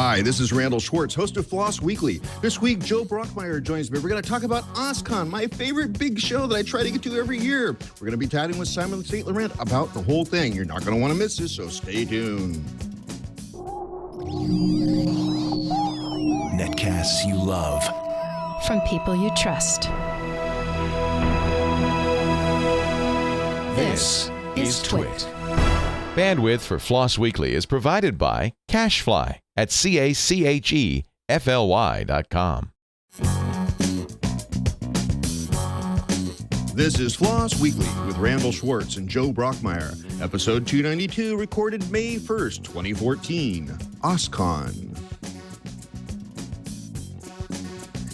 Hi, this is Randall Schwartz, host of Floss Weekly. This week, Joe Brockmeyer joins me. We're going to talk about OSCON, my favorite big show that I try to get to every year. We're going to be chatting with Simon St. Laurent about the whole thing. You're not going to want to miss this, so stay tuned. Netcasts you love. From people you trust. This is Twit. Bandwidth for Floss Weekly is provided by CacheFly at CACHEFLY.com. This is Floss Weekly with Randall Schwartz and Joe Brockmeyer. Episode 292, recorded May 1st, 2014. OSCON.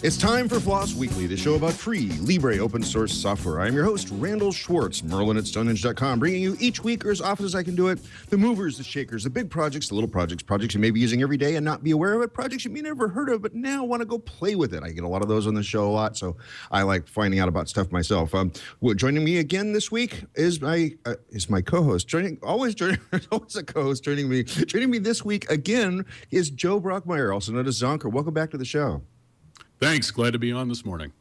It's time for Floss Weekly, the show about free, libre, open source software. I'm your host, Randall Schwartz, Merlin at Stonehenge.com, bringing you each week, or as often as I can do it, the movers, the shakers, the big projects, the little projects, projects you may be using every day and not be aware of it, projects you may never heard of, but now want to go play with it. I get a lot of those on the show a lot, so I like finding out about stuff myself. Joining me again this week is my co-host. Always a co-host joining me. Joining me this week again is Joe Brockmeyer, also known as Zonker. Welcome back to the show. Thanks. Glad to be on this morning.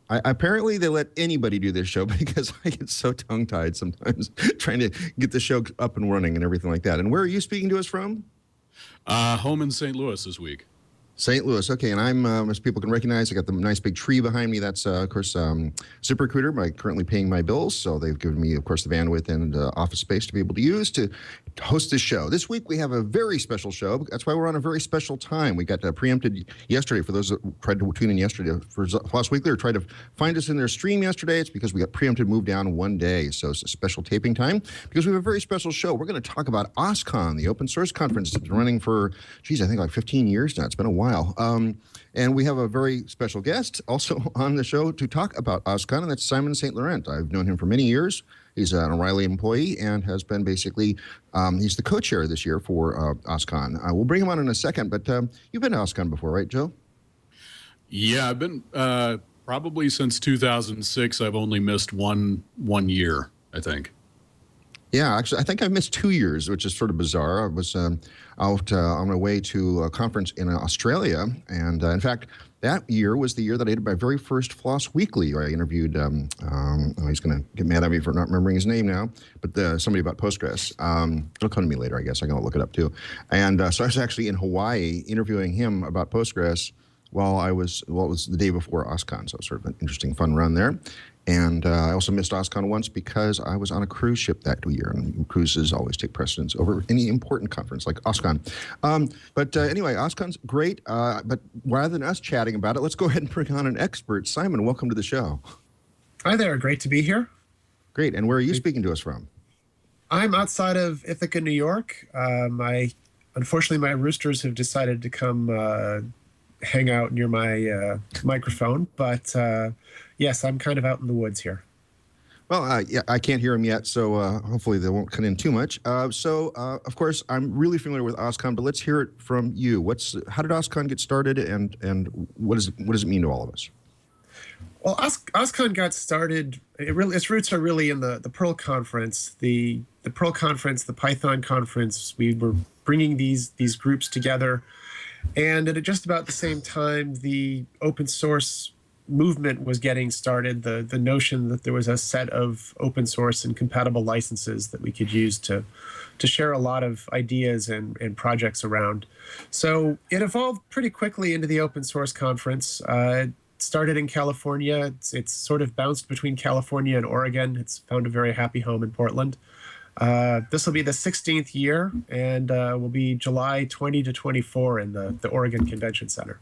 Apparently, they let anybody do this show because I get so tongue-tied sometimes trying to get the show up and running and everything like that. And where are you speaking to us from? Home in St. Louis this week. St. Louis. Okay, and I'm, as people can recognize, I got the nice big tree behind me. That's, of course, ZipRecruiter, by currently paying my bills. So they've given me, of course, the bandwidth and office space to be able to use to host this show. This week, we have a very special show. That's why we're on a very special time. We got preempted yesterday. For those that tried to tune in yesterday for Floss Weekly or tried to find us in their stream yesterday, it's because we got preempted, moved down one day. So it's a special taping time because we have a very special show. We're going to talk about OSCON, the open source conference that's been running for, I think like 15 years now. It's been a while. And we have a very special guest also on the show to talk about OSCON, and that's Simon St. Laurent. I've known him for many years. He's an O'Reilly employee and has been basically, he's the co-chair this year for OSCON. We'll bring him on in a second, but you've been to OSCON before, right, Joe? Yeah, I've been probably since 2006. I've only missed one year, I think. Yeah, actually, I think I missed 2 years, which is sort of bizarre. I was out on my way to a conference in Australia, and in fact, that year was the year that I did my very first Floss Weekly, where I interviewed, he's going to get mad at me for not remembering his name now, but somebody about Postgres. It'll come to me later, I guess. I'm going to look it up, too. And so I was actually in Hawaii interviewing him about Postgres while it was the day before OSCON, so it was sort of an interesting, fun run there. And I also missed OSCON once because I was on a cruise ship that year, and cruises always take precedence over any important conference like OSCON. But anyway, OSCON's great, but rather than us chatting about it, let's go ahead and bring on an expert. Simon, welcome to the show. Hi there, great to be here. Great, and where are you speaking to us from? I'm outside of Ithaca, New York. Unfortunately, my roosters have decided to come hang out near my microphone, but yes, I'm kind of out in the woods here. Well, yeah, I can't hear them yet, so hopefully they won't cut in too much. Of course, I'm really familiar with OSCON, but let's hear it from you. How did OSCON get started, and what does it mean to all of us? Well, OSCON got started. Its roots are really in the Perl conference, the Perl conference, the Python conference. We were bringing these groups together, and at just about the same time, the open source movement was getting started. The notion that there was a set of open source and compatible licenses that we could use to share a lot of ideas and projects around. So it evolved pretty quickly into the open source conference. It started in California. It's sort of bounced between California and Oregon. It's found a very happy home in Portland. This will be the 16th year, and will be July 20 to 24 in the Oregon Convention Center.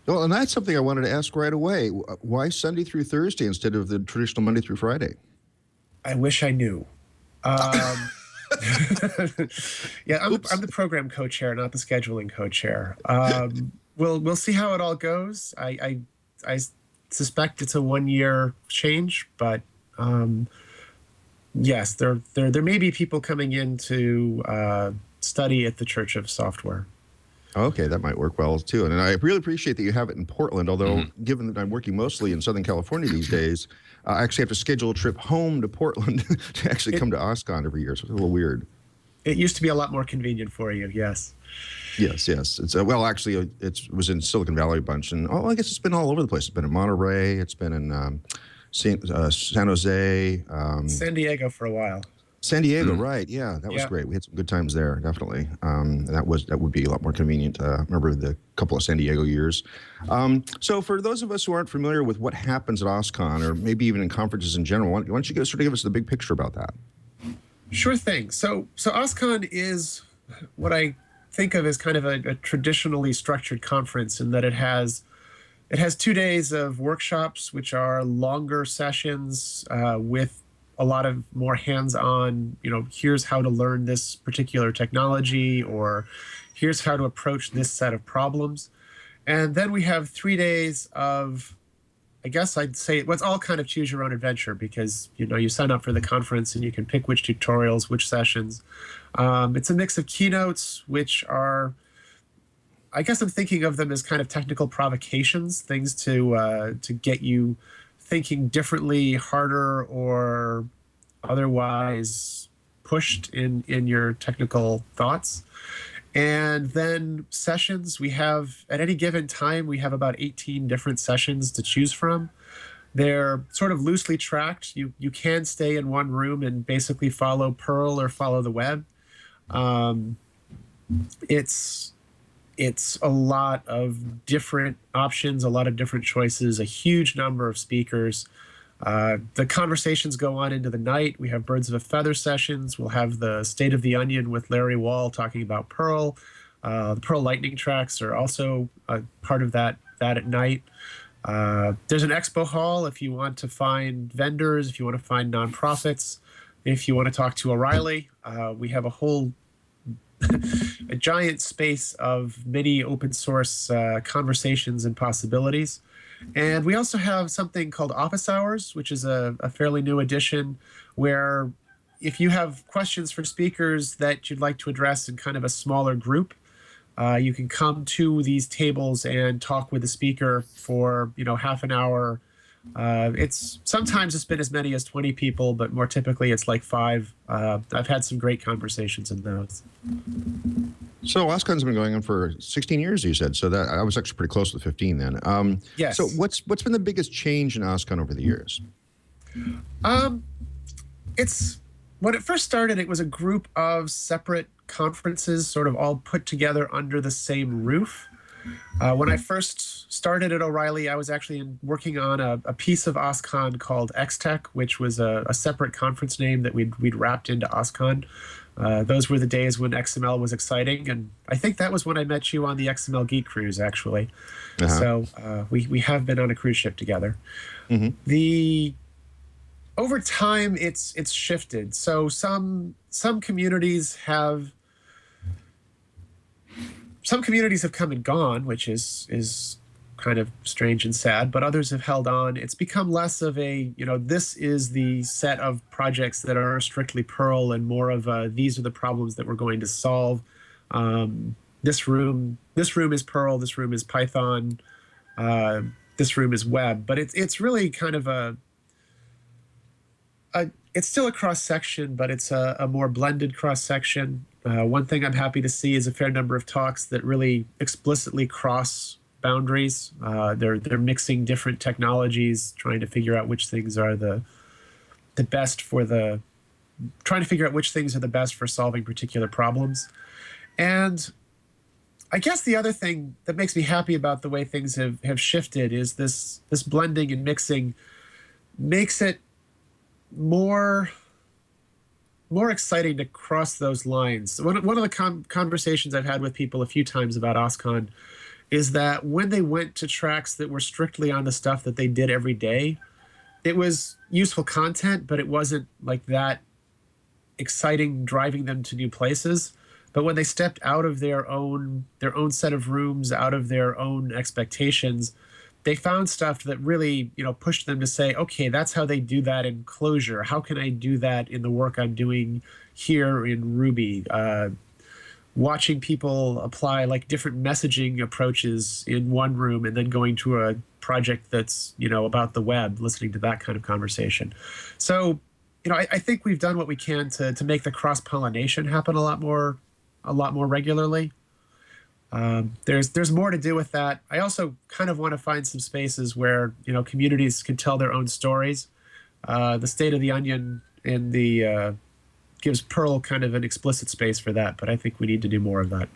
Well, and that's something I wanted to ask right away. Why Sunday through Thursday instead of the traditional Monday through Friday? I wish I knew. Yeah, I'm the program co-chair, not the scheduling co-chair. We'll see how it all goes. I suspect it's a one-year change, but yes, there may be people coming in to study at the Church of Software. Okay, that might work well, too. And I really appreciate that you have it in Portland, although given that I'm working mostly in Southern California these days, I actually have to schedule a trip home to Portland to actually come to OSCON every year, so it's a little weird. It used to be a lot more convenient for you, yes. Yes, yes. It's well, actually, it was in Silicon Valley a bunch, and I guess it's been all over the place. It's been in Monterey. It's been in San Jose, San Diego for a while. San Diego. Right? Yeah, that was Yeah. great. We had some good times there, definitely. And that would be a lot more convenient. Remember the couple of San Diego years. So for those of us who aren't familiar with what happens at OSCON, or maybe even in conferences in general, why don't you guys sort of give us the big picture about that? Sure thing. So OSCON is what I think of as kind of a traditionally structured conference, in that it has 2 days of workshops, which are longer sessions with a lot of more hands-on, here's how to learn this particular technology, or here's how to approach this set of problems. And then we have 3 days of, I guess I'd say, it's all kind of choose your own adventure, because you sign up for the conference and you can pick which tutorials, which sessions. It's a mix of keynotes, which are, I guess I'm thinking of them as kind of technical provocations, things to get you thinking differently, harder, or otherwise pushed in your technical thoughts. And then sessions, at any given time, we have about 18 different sessions to choose from. They're sort of loosely tracked. You can stay in one room and basically follow Perl or follow the web. It's a lot of different options, a lot of different choices, a huge number of speakers. The conversations go on into the night. We have Birds of a Feather sessions. We'll have the State of the Onion with Larry Wall talking about Perl. The Perl Lightning tracks are also part of that at night. There's an expo hall if you want to find vendors, if you want to find nonprofits, if you want to talk to O'Reilly. We have a giant space of many open source conversations and possibilities. And we also have something called office hours, which is a fairly new addition, where if you have questions for speakers that you'd like to address in kind of a smaller group, you can come to these tables and talk with the speaker for half an hour. Sometimes it's been as many as 20 people, but more typically it's like 5. I've had some great conversations in those. So OSCON's been going on for 16 years, you said. So that I was actually pretty close to 15 then. Yes. So what's been the biggest change in OSCON over the years? When it first started, it was a group of separate conferences, sort of all put together under the same roof. When I first started at O'Reilly, I was actually working on a piece of OSCON called XTech, which was a separate conference name that we'd wrapped into OSCON. Those were the days when XML was exciting, and I think that was when I met you on the XML Geek Cruise, actually. Uh-huh. So we have been on a cruise ship together. Mm-hmm. Over time, it's shifted. So some communities have come and gone, which is kind of strange and sad, but others have held on. It's become less of a, this is the set of projects that are strictly Perl, and more of these are the problems that we're going to solve. This room is Perl, this room is Python, this room is web, but it's really kind of it's still a cross-section, but it's a more blended cross-section. One thing I'm happy to see is a fair number of talks that really explicitly cross boundaries. They're mixing different technologies, trying to figure out which things are the best trying to figure out which things are the best for solving particular problems. And I guess the other thing that makes me happy about the way things have shifted is this blending and mixing makes it more exciting to cross those lines. One of the conversations I've had with people a few times about OSCON is that when they went to tracks that were strictly on the stuff that they did every day, it was useful content, but it wasn't like that exciting, driving them to new places. But when they stepped out of their own set of rooms, out of their own expectations, they found stuff that really, pushed them to say, okay, that's how they do that in Clojure. How can I do that in the work I'm doing here in Ruby? Watching people apply like different messaging approaches in one room and then going to a project that's, about the web, listening to that kind of conversation. So, I think we've done what we can to make the cross-pollination happen a lot more regularly. There's more to do with that. I also kind of want to find some spaces where communities can tell their own stories. The State of the Onion in the gives Perl kind of an explicit space for that, but I think we need to do more of that.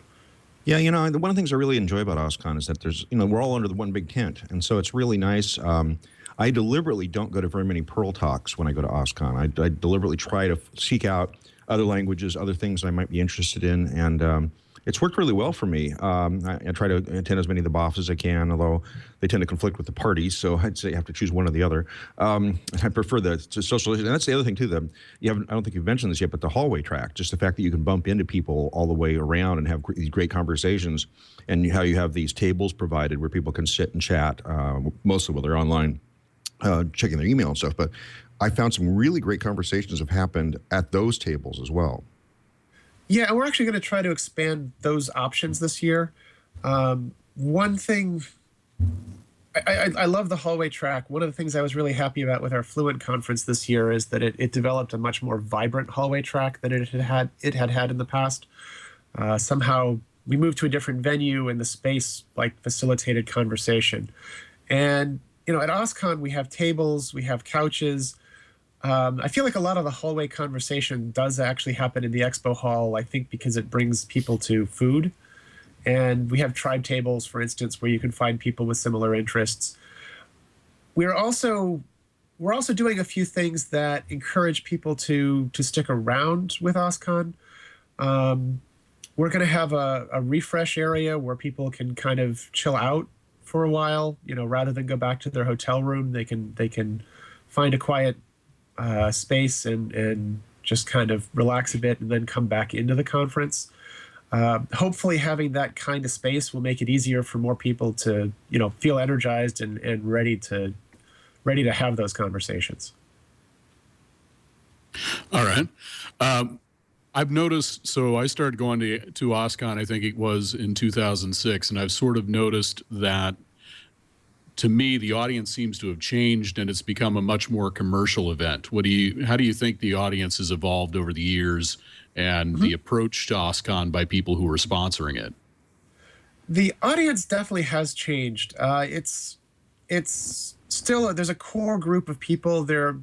Yeah, one of the things I really enjoy about OSCON is that we're all under the one big tent, and so it's really nice. I deliberately don't go to very many Perl talks when I go to OSCON. I deliberately try to seek out other languages, other things I might be interested in, and it's worked really well for me. I try to attend as many of the BOFs as I can, although they tend to conflict with the parties, so I'd say you have to choose one or the other. I prefer the social, and that's the other thing too. I don't think you've mentioned this yet, but the hallway track, just the fact that you can bump into people all the way around and have these great conversations, and how you have these tables provided where people can sit and chat, mostly while they're online, checking their email and stuff. But I found some really great conversations have happened at those tables as well. Yeah, and we're actually going to try to expand those options this year. One thing, I love the hallway track. One of the things I was really happy about with our Fluent conference this year is that it developed a much more vibrant hallway track than it had in the past. Somehow we moved to a different venue and the space facilitated conversation. And at OSCON we have tables, we have couches. I feel like a lot of the hallway conversation does actually happen in the expo hall, I think because it brings people to food. And we have tribe tables, for instance, where you can find people with similar interests. We're also doing a few things that encourage people to stick around with OSCON. We're going to have a refresh area where people can kind of chill out for a while, rather than go back to their hotel room. They can find a quiet space and just kind of relax a bit and then come back into the conference. Hopefully having that kind of space will make it easier for more people to, feel energized and ready to have those conversations. All right. I've noticed, so I started going to OSCON, I think it was in 2006, and I've sort of noticed that, to me, the audience seems to have changed and it's become a much more commercial event. How do you think the audience has evolved over the years and the approach to OSCON by people who are sponsoring it? The audience definitely has changed. It's still, there's a core group of people. There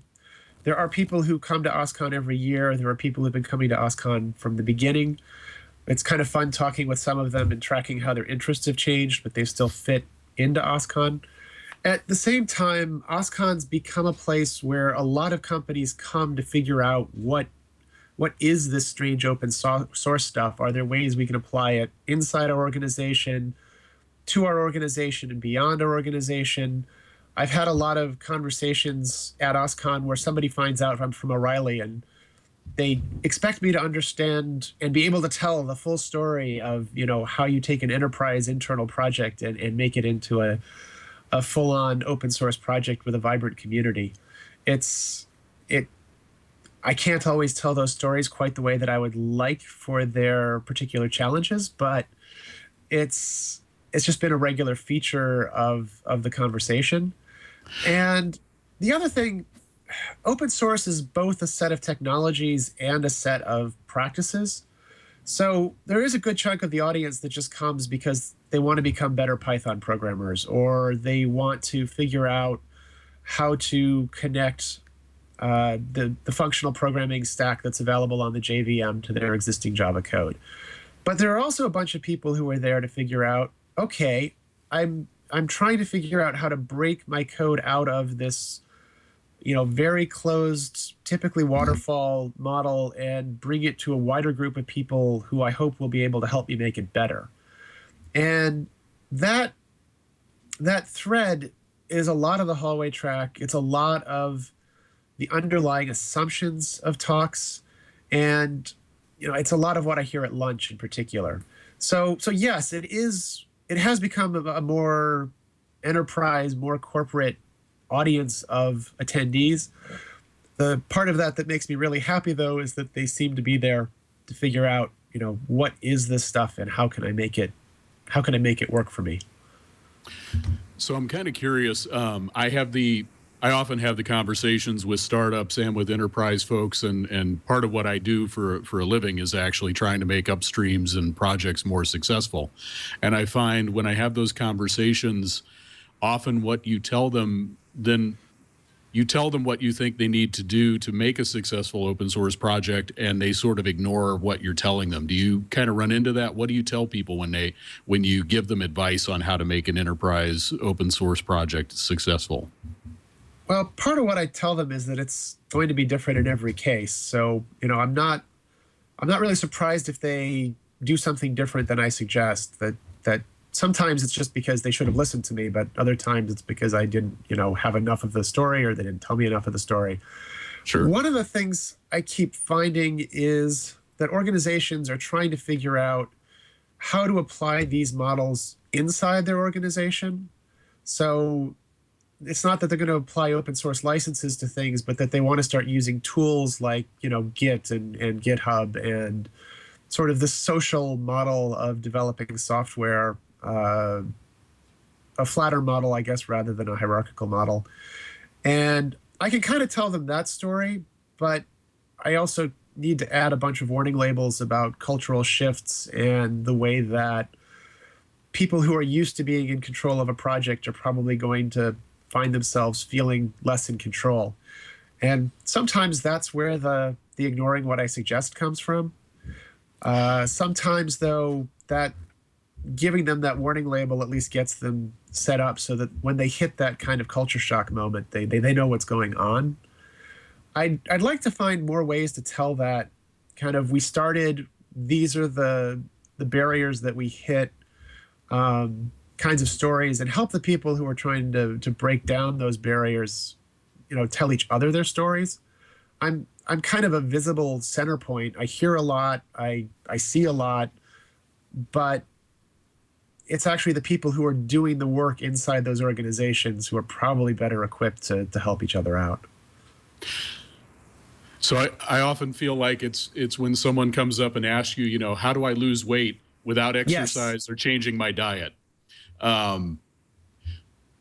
are people who come to OSCON every year. There are people who've been coming to OSCON from the beginning. It's kind of fun talking with some of them and tracking how their interests have changed, but they still fit into OSCON. At the same time, OSCON's become a place where a lot of companies come to figure out what is this strange open source stuff? Are there ways we can apply it inside our organization, to our organization, and beyond our organization? I've had a lot of conversations at OSCON where somebody finds out I'm from O'Reilly and they expect me to understand and be able to tell the full story of, how you take an enterprise internal project and make it into a full-on open source project with a vibrant community. I can't always tell those stories quite the way that I would like for their particular challenges, but it's just been a regular feature of the conversation. And the other thing, open source is both a set of technologies and a set of practices. So there is a good chunk of the audience that just comes because they want to become better Python programmers, or they want to figure out how to connect the functional programming stack that's available on the JVM to their existing Java code. But there are also a bunch of people who are there to figure out, okay, I'm trying to figure out how to break my code out of this, very closed, typically waterfall model and bring it to a wider group of people who I hope will be able to help me make it better. And that thread is a lot of the hallway track. It's a lot of the underlying assumptions of talks. And, it's a lot of what I hear at lunch in particular. So yes, it has become a more enterprise, more corporate audience of attendees. The part of that makes me really happy, though, is that they seem to be there to figure out, what is this stuff and how can I make it work for me? So I'm kind of curious. I I often have the conversations with startups and with enterprise folks, and part of what I do for a living is actually trying to make upstreams and projects more successful. And I find when I have those conversations, often what you tell them, then you tell them what you think they need to do to make a successful open source project, and they sort of ignore what you're telling them. Do you kind of run into that? What do you tell people when you give them advice on how to make an enterprise open source project successful? Well, part of what I tell them is that it's going to be different in every case. So, I'm not really surprised if they do something different than I suggest. That sometimes it's just because they should have listened to me, but other times it's because I didn't, have enough of the story, or they didn't tell me enough of the story. Sure. One of the things I keep finding is that organizations are trying to figure out how to apply these models inside their organization. So it's not that they're going to apply open source licenses to things, but that they want to start using tools like, Git and GitHub, and sort of this social model of developing software, a flatter model, I guess, rather than a hierarchical model. And I can kind of tell them that story, but I also need to add a bunch of warning labels about cultural shifts and the way that people who are used to being in control of a project are probably going to find themselves feeling less in control. And sometimes that's where the ignoring what I suggest comes from. Sometimes, though, that giving them that warning label at least gets them set up so that when they hit that kind of culture shock moment, they know what's going on. I'd like to find more ways to tell that kind of, we started, these are the barriers that we hit, kinds of stories, and help the people who are trying to break down those barriers, tell each other their stories. I'm kind of a visible center point. I hear a lot, I see a lot, but it's actually the people who are doing the work inside those organizations who are probably better equipped to help each other out. So I often feel like it's when someone comes up and asks you, how do I lose weight without exercise or changing my diet?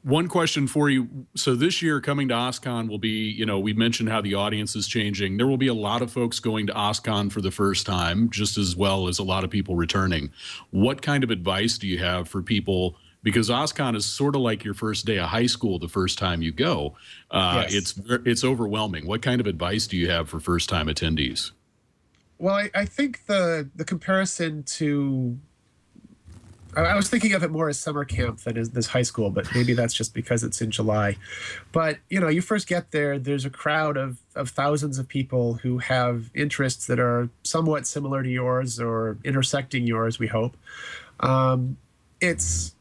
One question for you. So this year coming to OSCON will be, we mentioned how the audience is changing. There will be a lot of folks going to OSCON for the first time, just as well as a lot of people returning. What kind of advice do you have for people? Because OSCON is sort of like your first day of high school the first time you go. Yes. It's overwhelming. What kind of advice do you have for first-time attendees? Well, I think the comparison to, I was thinking of it more as summer camp than as this high school, but maybe that's just because it's in July. But, you first get there, there's a crowd of thousands of people who have interests that are somewhat similar to yours or intersecting yours, we hope. It's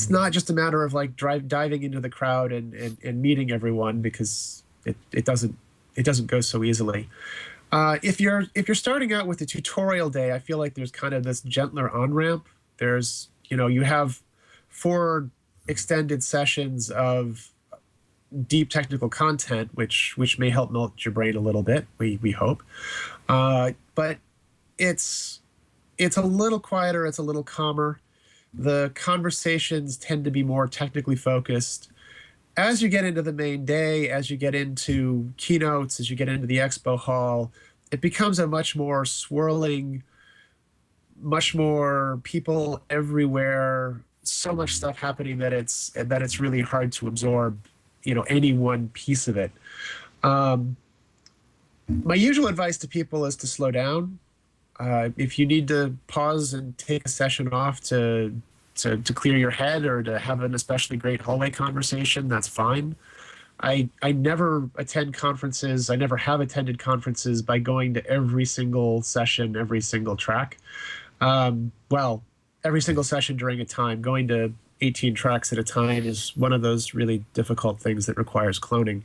not just a matter of like diving into the crowd and meeting everyone, because it doesn't go so easily. If you're starting out with a tutorial day, I feel like there's kind of this gentler on-ramp. There's, you have 4 extended sessions of deep technical content, which may help melt your brain a little bit, we hope. But it's a little quieter, it's a little calmer. The conversations tend to be more technically focused. As you get into the main day, as you get into keynotes, as you get into the expo hall, it becomes a much more swirling, much more people everywhere, so much stuff happening that it's really hard to absorb, any one piece of it. My usual advice to people is to slow down. If you need to pause and take a session off to clear your head, or to have an especially great hallway conversation, that's fine. I never attend conferences. I never have attended conferences by going to every single session, every single track. Well, every single session during a time. Going to 18 tracks at a time is one of those really difficult things that requires cloning.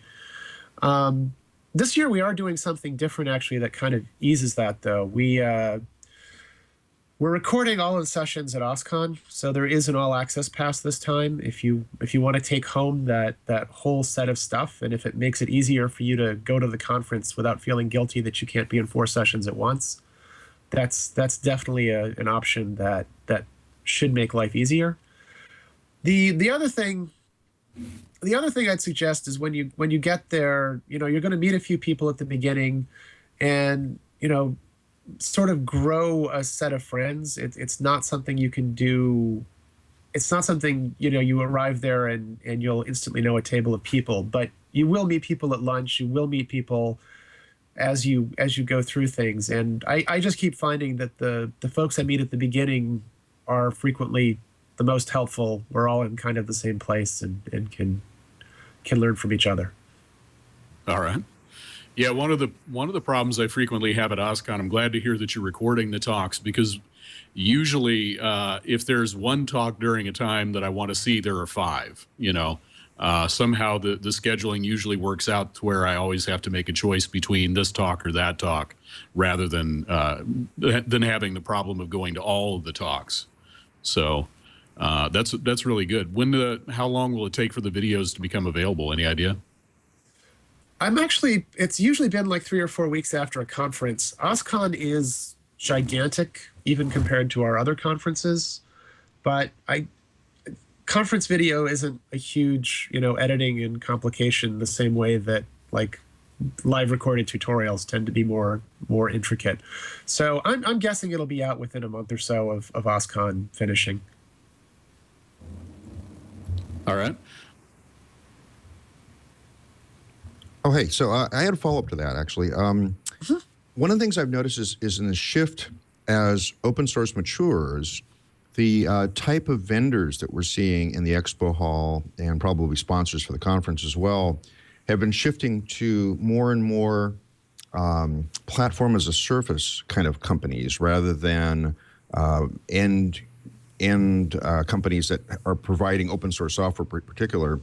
This year we are doing something different, actually, that kind of eases that, though. We're recording all of the sessions at OSCON, so there is an all-access pass this time. If you want to take home that whole set of stuff, and if it makes it easier for you to go to the conference without feeling guilty that you can't be in 4 sessions at once, that's definitely an option that should make life easier. The other thing the other thing I'd suggest is when you get there, you're going to meet a few people at the beginning, and sort of grow a set of friends. It's not something you can do. It's not something you arrive there and you'll instantly know a table of people, but you will meet people at lunch. You will meet people as you go through things, and I just keep finding that the folks I meet at the beginning are frequently the most helpful. We're all in kind of the same place and can learn from each other. All right. Yeah, one of the problems I frequently have at OSCON, I'm glad to hear that you're recording the talks, because usually if there's one talk during a time that I want to see, there are five. Somehow the scheduling usually works out to where I always have to make a choice between this talk or that talk, rather than having the problem of going to all of the talks. So that's really good. How long will it take for the videos to become available? Any idea? It's usually been like 3 or 4 weeks after a conference. OSCON is gigantic, even compared to our other conferences, but conference video isn't a huge, editing and complication the same way that like live recorded tutorials tend to be more intricate. So I'm guessing it'll be out within a month or so of OSCON finishing. All right. Oh, hey, so I had a follow-up to that, actually. One of the things I've noticed is in the shift as open source matures, the type of vendors that we're seeing in the expo hall, and probably sponsors for the conference as well, have been shifting to more and more platform as a service kind of companies, rather than end companies that are providing open source software in particular.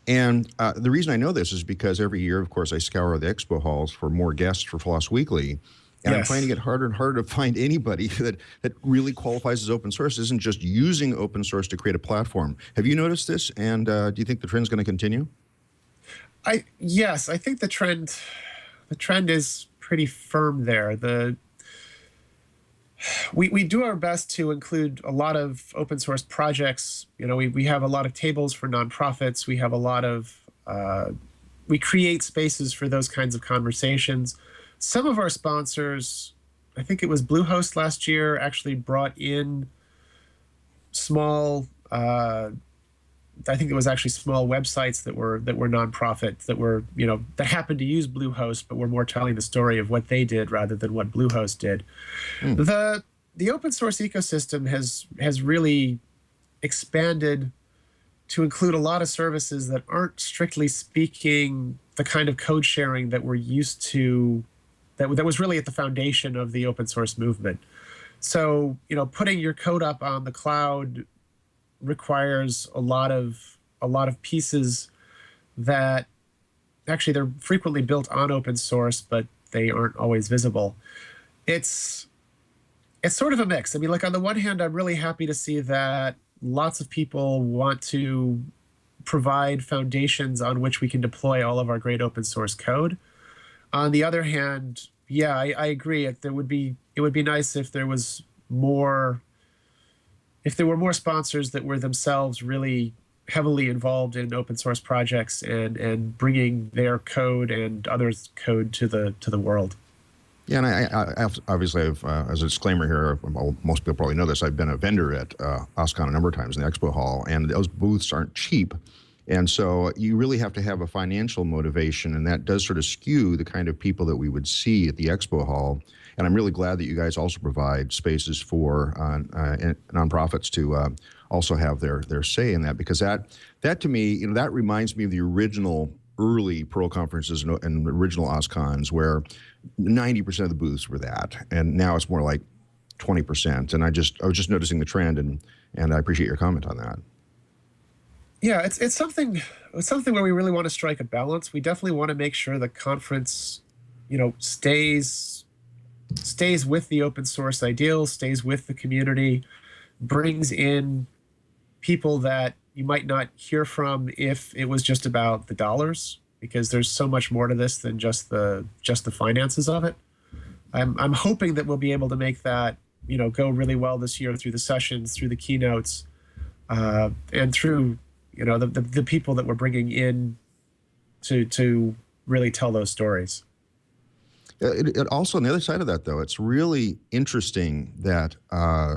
And the reason I know this is because every year, of course, I scour the expo halls for more guests for FLOSS Weekly. And I'm finding it harder and harder to find anybody that really qualifies as open source, isn't just using open source to create a platform. Have you noticed this? And do you think the trend's going to continue? Yes, I think the trend is pretty firm there. We do our best to include a lot of open source projects. We have a lot of tables for nonprofits. We have a lot of we create spaces for those kinds of conversations. Some of our sponsors, I think it was Bluehost last year, actually brought in small. I think it was actually small websites that were nonprofit, that happened to use Bluehost, but were more telling the story of what they did rather than what Bluehost did. The open source ecosystem has really expanded to include a lot of services that aren't strictly speaking the kind of code sharing that we're used to, that was really at the foundation of the open source movement. So, putting your code up on the cloud requires a lot of pieces that actually they're frequently built on open source, but they aren't always visible. It's sort of a mix. I mean, like on the one hand, I'm really happy to see that lots of people want to provide foundations on which we can deploy all of our great open source code. On the other hand, yeah, I agree. It would be nice if there was more. If there were more sponsors that were themselves really heavily involved in open source projects and bringing their code and others' code to the world. Yeah, and I obviously, as a disclaimer here, well, most people probably know this, I've been a vendor at OSCON a number of times in the expo hall, and those booths aren't cheap. And so you really have to have a financial motivation, and that does sort of skew the kind of people that we would see at the expo hall. And I'm really glad that you guys also provide spaces for nonprofits to also have their say in that, because that to me, that reminds me of the original early Perl conferences and original OSCONs, where 90% of the booths were that, and now it's more like 20%. And I was just noticing the trend, and I appreciate your comment on that. Yeah, it's something where we really want to strike a balance. We definitely want to make sure the conference, stays with the open source ideal, stays with the community, brings in people that you might not hear from if it was just about the dollars, because there's so much more to this than just the finances of it. I'm hoping that we'll be able to make that go really well this year through the sessions, through the keynotes, and through the people that we're bringing in to really tell those stories. It also, on the other side of that, though, it's really interesting that, I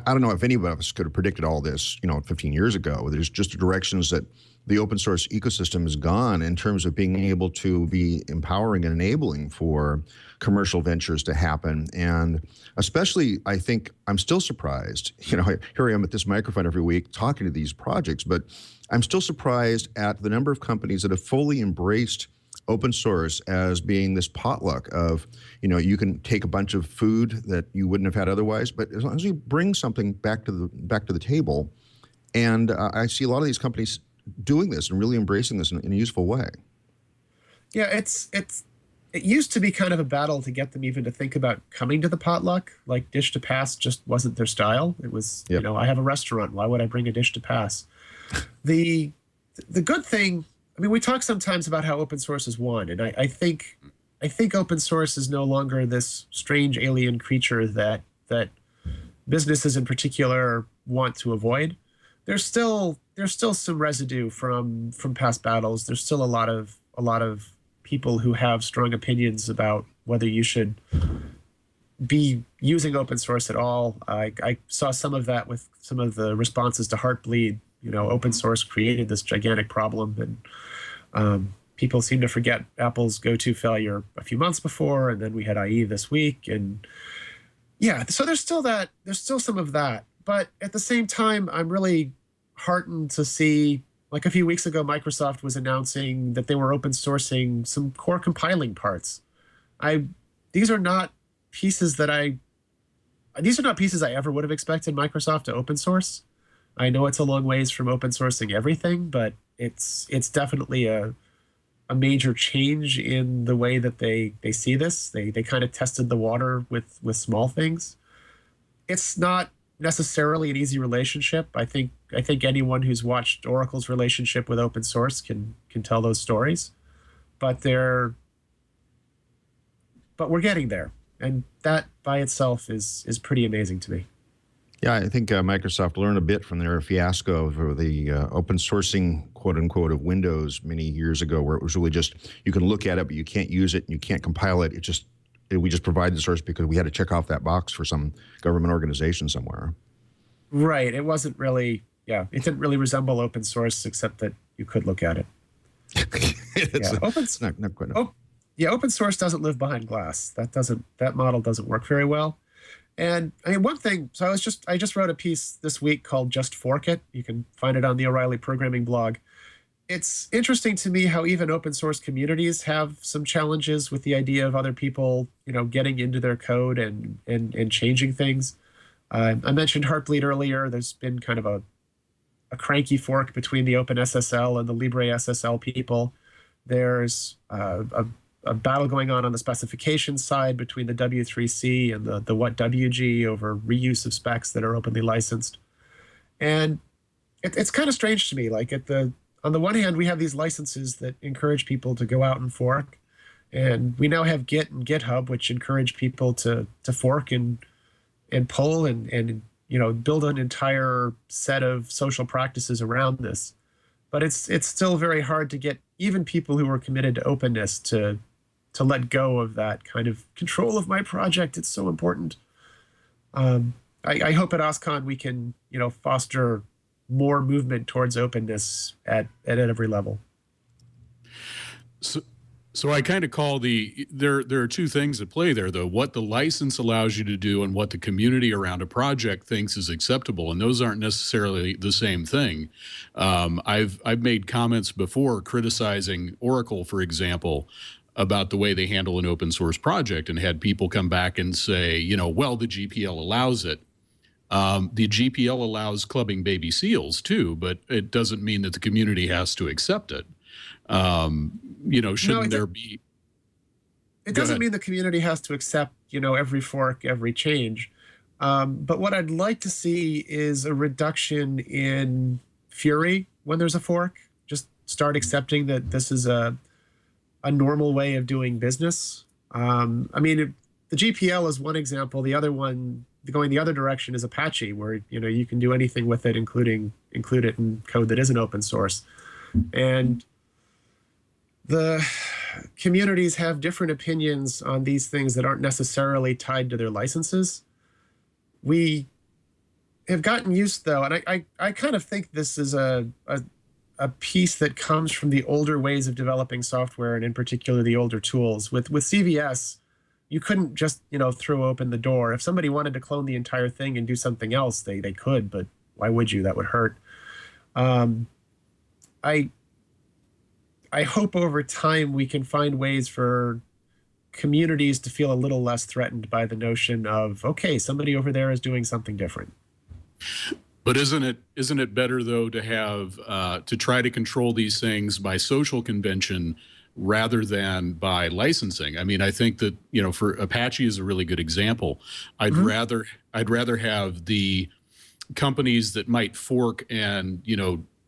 don't know if any of us could have predicted all this, 15 years ago. There's just directions that the open source ecosystem has gone in terms of being able to be empowering and enabling for commercial ventures to happen. And especially, I think I'm still surprised, here I am at this microphone every week talking to these projects, but I'm still surprised at the number of companies that have fully embraced open source as being this potluck of, you can take a bunch of food that you wouldn't have had otherwise, but as long as you bring something back to the table, and I see a lot of these companies doing this and really embracing this in a useful way. Yeah, it used to be kind of a battle to get them even to think about coming to the potluck. Like dish to pass just wasn't their style. It was, Yep. I have a restaurant. Why would I bring a dish to pass? The good thing. I mean, we talk sometimes about how open source is won, and I think open source is no longer this strange alien creature that businesses in particular want to avoid. There's still some residue from past battles. There's still a lot of people who have strong opinions about whether you should be using open source at all. I saw some of that with some of the responses to Heartbleed. Open source created this gigantic problem, and people seem to forget Apple's go-to failure a few months before, and then we had IE this week, and yeah, so there's still some of that. But at the same time, I'm really heartened to see, like a few weeks ago, Microsoft was announcing that they were open sourcing some core compiling parts. These are not pieces I ever would have expected Microsoft to open source. I know it's a long ways from open sourcing everything, but it's definitely a major change in the way that they see this. They kind of tested the water with small things. It's not necessarily an easy relationship. I think anyone who's watched Oracle's relationship with open source can tell those stories, but we're getting there, and that by itself is pretty amazing to me. Yeah, I think Microsoft learned a bit from their fiasco for the open sourcing, quote unquote, of Windows many years ago, where it was really just, you can look at it, but you can't use it and you can't compile it. We just provide the source because we had to check off that box for some government organization somewhere. Right. It wasn't really, it didn't really resemble open source, except that you could look at it. It's not quite enough. Open source doesn't live behind glass. That model doesn't work very well. And I mean, one thing, so I just wrote a piece this week called Just Fork It. You can find it on the O'Reilly programming blog. It's interesting to me how even open source communities have some challenges with the idea of other people, getting into their code and changing things. I mentioned Heartbleed earlier. There's been kind of a cranky fork between the OpenSSL and the LibreSSL people. There's a battle going on the specification side between the W3C and the WhatWG over reuse of specs that are openly licensed. And it's kind of strange to me. Like on the one hand, we have these licenses that encourage people to go out and fork. And we now have Git and GitHub, which encourage people to fork and pull and build an entire set of social practices around this. But it's still very hard to get even people who are committed to openness to let go of that kind of control of my project. It's so important. I hope at OSCON we can, foster more movement towards openness at every level. So I kind of call there are two things at play there, though: what the license allows you to do and what the community around a project thinks is acceptable, and those aren't necessarily the same thing. I've made comments before criticizing Oracle, for example, about the way they handle an open source project, and had people come back and say, well, the GPL allows it. The GPL allows clubbing baby seals too, but it doesn't mean that the community has to accept it. Shouldn't there be? It doesn't mean the community has to accept, every fork, every change. But what I'd like to see is a reduction in fury when there's a fork. Just start accepting that this is a normal way of doing business. The GPL is one example. The other one going the other direction is Apache, where you can do anything with it, include it in code that isn't open source. And the communities have different opinions on these things that aren't necessarily tied to their licenses. We have gotten used, though, and I kind of think this is a piece that comes from the older ways of developing software, and in particular the older tools. With CVS, you couldn't just throw open the door. If somebody wanted to clone the entire thing and do something else, they could, but why would you? That would hurt. I hope over time we can find ways for communities to feel a little less threatened by the notion of, okay, somebody over there is doing something different. But isn't it better, though, to have to try to control these things by social convention rather than by licensing? I mean, I think that for Apache is a really good example. I'd rather have the companies that might fork and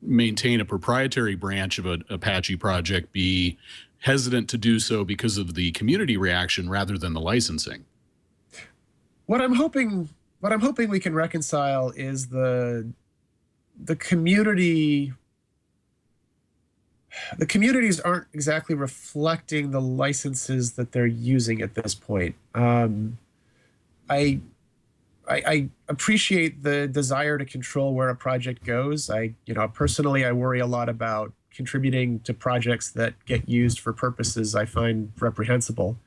maintain a proprietary branch of an Apache project be hesitant to do so because of the community reaction rather than the licensing. What I'm hoping we can reconcile is the community. The communities aren't exactly reflecting the licenses that they're using at this point. I appreciate the desire to control where a project goes. Personally, I worry a lot about contributing to projects that get used for purposes I find reprehensible.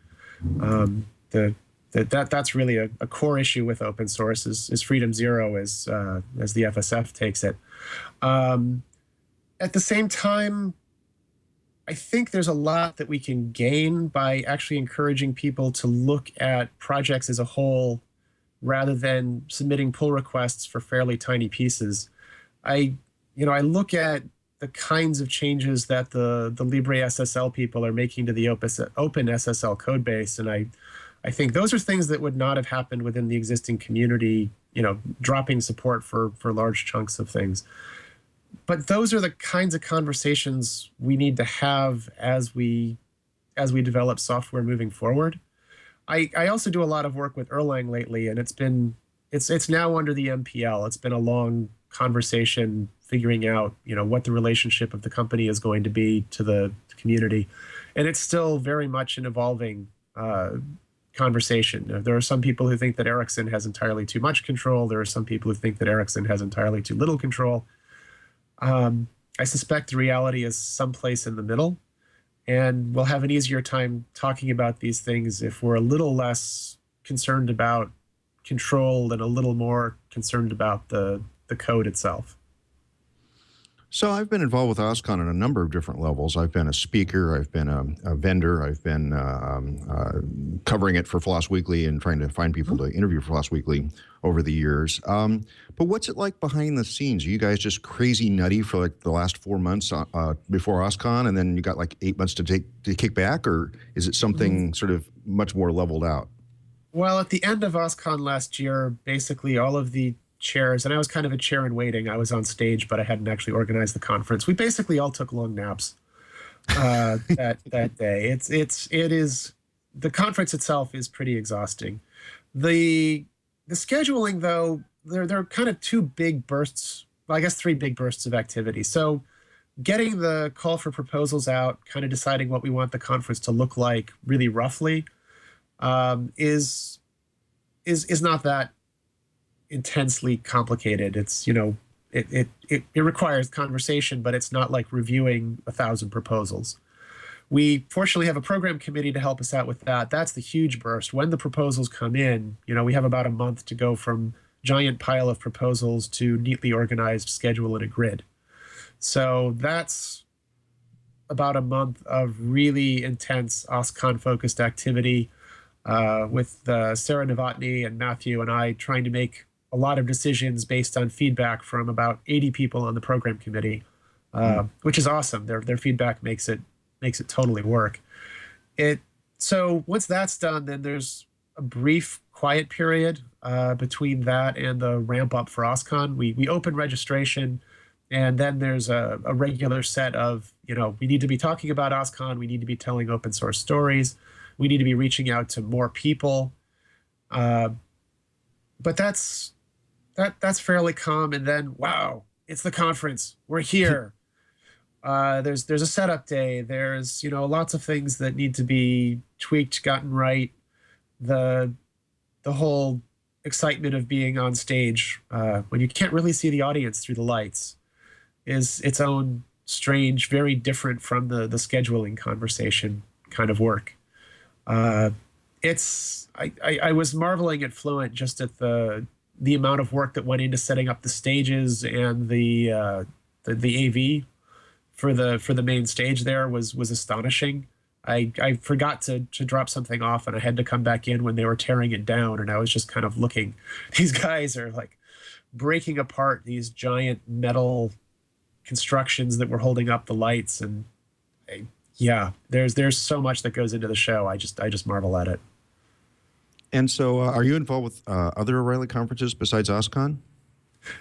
That's really a core issue with open source is freedom zero as the FSF takes it. At the same time, I think there's a lot that we can gain by actually encouraging people to look at projects as a whole rather than submitting pull requests for fairly tiny pieces. I look at the kinds of changes that the LibreSSL people are making to the open SSL code base, and I think those are things that would not have happened within the existing community, dropping support for large chunks of things. But those are the kinds of conversations we need to have as we develop software moving forward. I also do a lot of work with Erlang lately, and it's now under the MPL. It's been a long conversation figuring out what the relationship of the company is going to be to the community, and it's still very much an evolving conversation. There are some people who think that Ericsson has entirely too much control. There are some people who think that Ericsson has entirely too little control. I suspect the reality is someplace in the middle, and we'll have an easier time talking about these things if we're a little less concerned about control and a little more concerned about the code itself. So I've been involved with OSCON on a number of different levels. I've been a speaker, I've been a vendor, I've been covering it for FLOSS Weekly and trying to find people to interview for FLOSS Weekly over the years. But what's it like behind the scenes? Are you guys just crazy nutty for like the last 4 months before OSCON, and then you got like 8 months to kick back, or is it something sort of much more leveled out? Well, at the end of OSCON last year, basically all of the chairs, and I was kind of a chair in waiting. I was on stage, but I hadn't actually organized the conference. We basically all took long naps that day. It is the conference itself is pretty exhausting. The scheduling, though, there are kind of two big bursts. Well, I guess three big bursts of activity. So, getting the call for proposals out, kind of deciding what we want the conference to look like, really roughly, is not that intensely complicated. It's it requires conversation, but it's not like reviewing 1,000 proposals. We fortunately have a program committee to help us out with that. That's the huge burst. When the proposals come in, we have about a month to go from giant pile of proposals to neatly organized schedule and a grid. So that's about a month of really intense OSCON focused activity with Sarah Novotny and Matthew and I trying to make a lot of decisions based on feedback from about 80 people on the program committee, which is awesome. Their feedback makes it totally work. So once that's done, then there's a brief quiet period between that and the ramp up for OSCON. We open registration, and then there's a regular set of, we need to be talking about OSCON. We need to be telling open source stories. We need to be reaching out to more people. but that's fairly calm. And then, wow, it's the conference. We're here. There's a setup day. There's lots of things that need to be tweaked, gotten right. The whole excitement of being on stage when you can't really see the audience through the lights is its own strange, very different from the scheduling conversation kind of work. I was marveling at Fluent just at the amount of work that went into setting up the stages, and the AV for the main stage there was astonishing. I forgot to drop something off, and I had to come back in when they were tearing it down, and I was just kind of looking. These guys are like breaking apart these giant metal constructions that were holding up the lights, and yeah, there's so much that goes into the show. I just marvel at it. And so, are you involved with other O'Reilly conferences besides OSCON?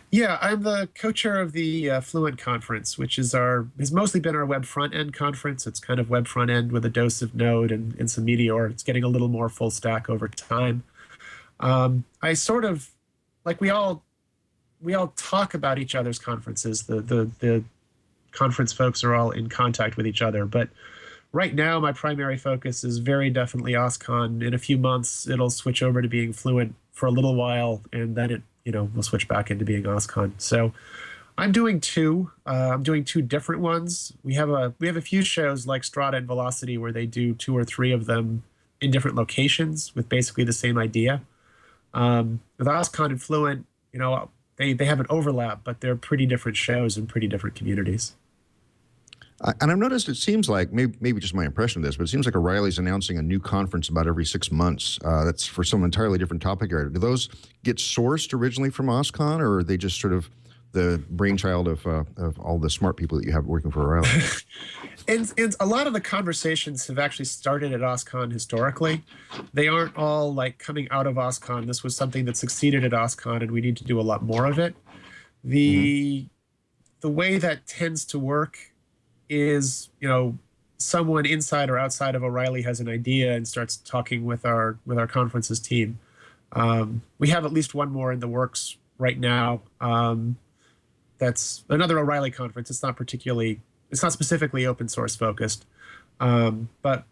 Yeah, I'm the co-chair of the Fluent Conference, which has mostly been our web front end conference. It's kind of web front end with a dose of Node and some Meteor. It's getting a little more full stack over time. I sort of like we all talk about each other's conferences. The conference folks are all in contact with each other, but right now my primary focus is very definitely OSCON. In a few months, it'll switch over to being Fluent for a little while, and then we'll switch back into being OSCON. So I'm doing two. I'm doing two different ones. We have a few shows like Strata and Velocity where they do two or three of them in different locations with basically the same idea. With OSCON and Fluent, they have an overlap, but they're pretty different shows and pretty different communities. And I've noticed it seems like, maybe just my impression of this, but it seems like O'Reilly's announcing a new conference about every 6 months. That's for some entirely different topic area. Do those get sourced originally from OSCON, or are they just sort of the brainchild of all the smart people that you have working for O'Reilly? And a lot of the conversations have actually started at OSCON historically. They aren't all like coming out of OSCON. This was something that succeeded at OSCON, and we need to do a lot more of it. The way that tends to work is, someone inside or outside of O'Reilly has an idea and starts talking with our conferences team. We have at least one more in the works right now. That's another O'Reilly conference. It's not specifically open source focused, but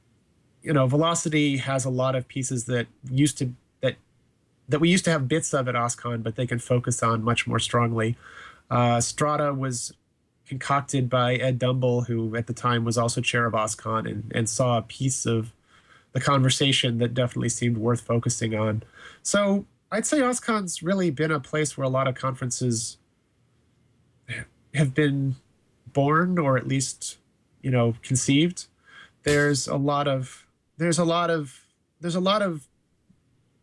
Velocity has a lot of pieces that we used to have bits of at OSCON, but they can focus on much more strongly. Strata was concocted by Ed Dumble, who at the time was also chair of OSCON, and saw a piece of the conversation that definitely seemed worth focusing on. So I'd say OSCON's really been a place where a lot of conferences have been born, or at least conceived. There's a lot of